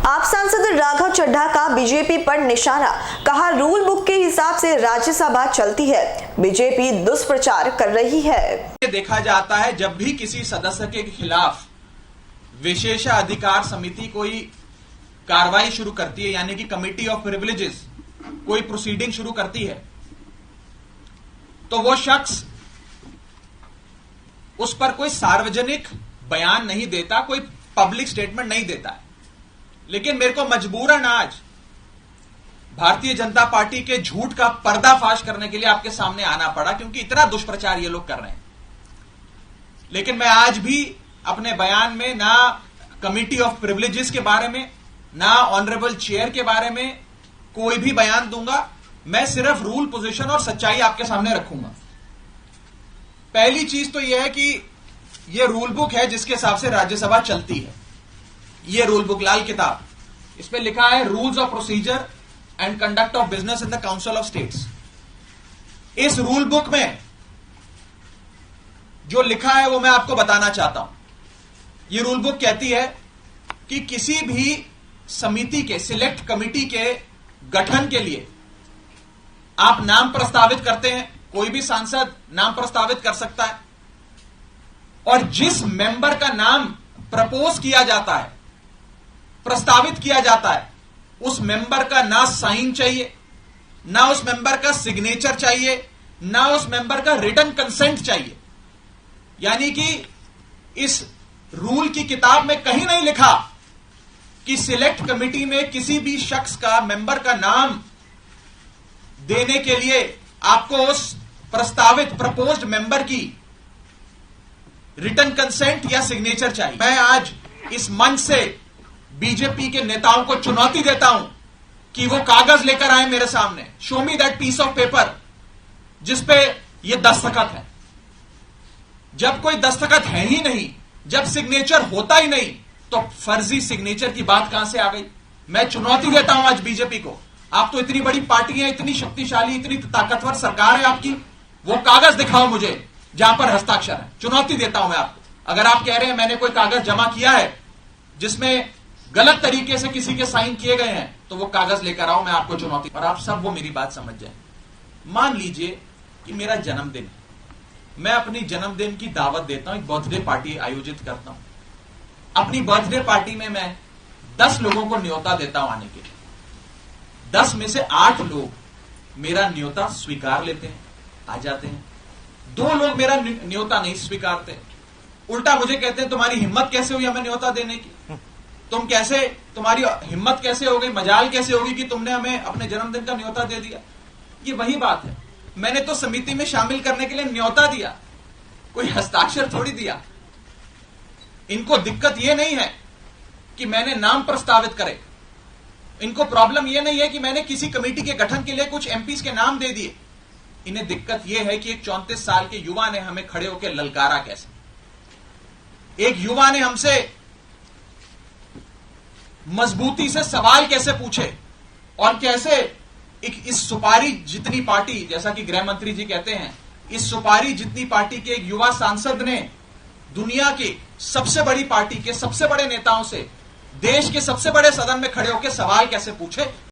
आप सांसद राघव चड्ढा का बीजेपी पर निशाना, कहा रूल बुक के हिसाब से राज्यसभा चलती है, बीजेपी दुष्प्रचार कर रही है। देखा जाता है जब भी किसी सदस्य के खिलाफ विशेषाधिकार समिति कोई कार्रवाई शुरू करती है, यानी कि कमिटी ऑफ प्रिविलेजेस कोई प्रोसीडिंग शुरू करती है, तो वो शख्स उस पर कोई सार्वजनिक बयान नहीं देता, कोई पब्लिक स्टेटमेंट नहीं देता है। लेकिन मेरे को मजबूरन आज भारतीय जनता पार्टी के झूठ का पर्दाफाश करने के लिए आपके सामने आना पड़ा, क्योंकि इतना दुष्प्रचार ये लोग कर रहे हैं। लेकिन मैं आज भी अपने बयान में ना कमिटी ऑफ प्रिविलेजेस के बारे में, ना ऑनरेबल चेयर के बारे में कोई भी बयान दूंगा। मैं सिर्फ रूल, पोजीशन और सच्चाई आपके सामने रखूंगा। पहली चीज तो यह है कि यह रूल बुक है जिसके हिसाब से राज्यसभा चलती है। यह रूल बुक, लाल किताब, इस पे लिखा है rules of procedure and conduct of business in the council of states. इस रूल बुक में जो लिखा है वो मैं आपको बताना चाहता हूं। यह रूल बुक कहती है कि किसी भी समिति के, सिलेक्ट कमिटी के गठन के लिए आप नाम प्रस्तावित करते हैं, कोई भी सांसद नाम प्रस्तावित कर सकता है, और जिस मेंबर का नाम प्रपोज किया जाता है, प्रस्तावित किया जाता है, उस मेंबर का ना साइन चाहिए, ना उस मेंबर का सिग्नेचर चाहिए, ना उस मेंबर का रिटन कंसेंट चाहिए। यानी कि इस रूल की किताब में कहीं नहीं लिखा कि सिलेक्ट कमिटी में किसी भी शख्स का, मेंबर का नाम देने के लिए आपको उस प्रस्तावित, प्रपोज्ड मेंबर की रिटन कंसेंट या सिग्नेचर चाहिए। मैं आज इस मंच से बीजेपी के नेताओं को चुनौती देता हूं कि वो कागज लेकर आए मेरे सामने, show me that piece of paper जिसपे ये दस्तखत है। जब कोई दस्तखत है ही नहीं, जब सिग्नेचर होता ही नहीं, तो फर्जी सिग्नेचर की बात कहां से आ गई। मैं चुनौती देता हूं आज बीजेपी को, आप तो इतनी बड़ी पार्टी है, इतनी शक्तिशाली, इतनी ताकतवर सरकार है आपकी, वो कागज दिखाओ मुझे जहां पर हस्ताक्षर है। चुनौती देता हूं मैं आपको। अगर आप कह रहे हैं मैंने कोई कागज जमा किया है जिसमें गलत तरीके से किसी के साइन किए गए हैं, तो वो कागज लेकर आओ, मैं आपको चुनौती। और आप सब वो मेरी बात समझ जाए। मान लीजिए कि मेरा जन्मदिन है, मैं अपनी जन्मदिन की दावत देता हूं, एक बर्थडे पार्टी आयोजित करता हूं। अपनी बर्थडे पार्टी में मैं 10 लोगों को न्योता देता हूं आने के लिए। 10 में से 8 लोग मेरा न्योता स्वीकार लेते हैं, आ जाते हैं। 2 लोग मेरा न्योता नहीं स्वीकारते, उल्टा मुझे कहते हैं तुम्हारी हिम्मत कैसे हुई हमें न्योता देने की, तुम्हारी हिम्मत कैसे हो गई, मजाल कैसे होगी कि तुमने हमें अपने जन्मदिन का न्योता दे दिया। ये वही बात है, मैंने तो समिति में शामिल करने के लिए न्योता दिया, कोई हस्ताक्षर थोड़ी दिया। इनको दिक्कत यह नहीं है कि मैंने नाम प्रस्तावित करे, इनको प्रॉब्लम यह नहीं है कि मैंने किसी कमेटी के गठन के लिए कुछ एमपीज के नाम दे दिए। इन्हें दिक्कत यह है कि एक 34 साल के युवा ने हमें खड़े होकर ललकारा कैसे, एक युवा ने हमसे मजबूती से सवाल कैसे पूछे, और कैसे इस सुपारी जितनी पार्टी, जैसा कि गृह मंत्री जी कहते हैं, इस सुपारी जितनी पार्टी के एक युवा सांसद ने दुनिया की सबसे बड़ी पार्टी के सबसे बड़े नेताओं से, देश के सबसे बड़े सदन में खड़े होकर सवाल कैसे पूछे।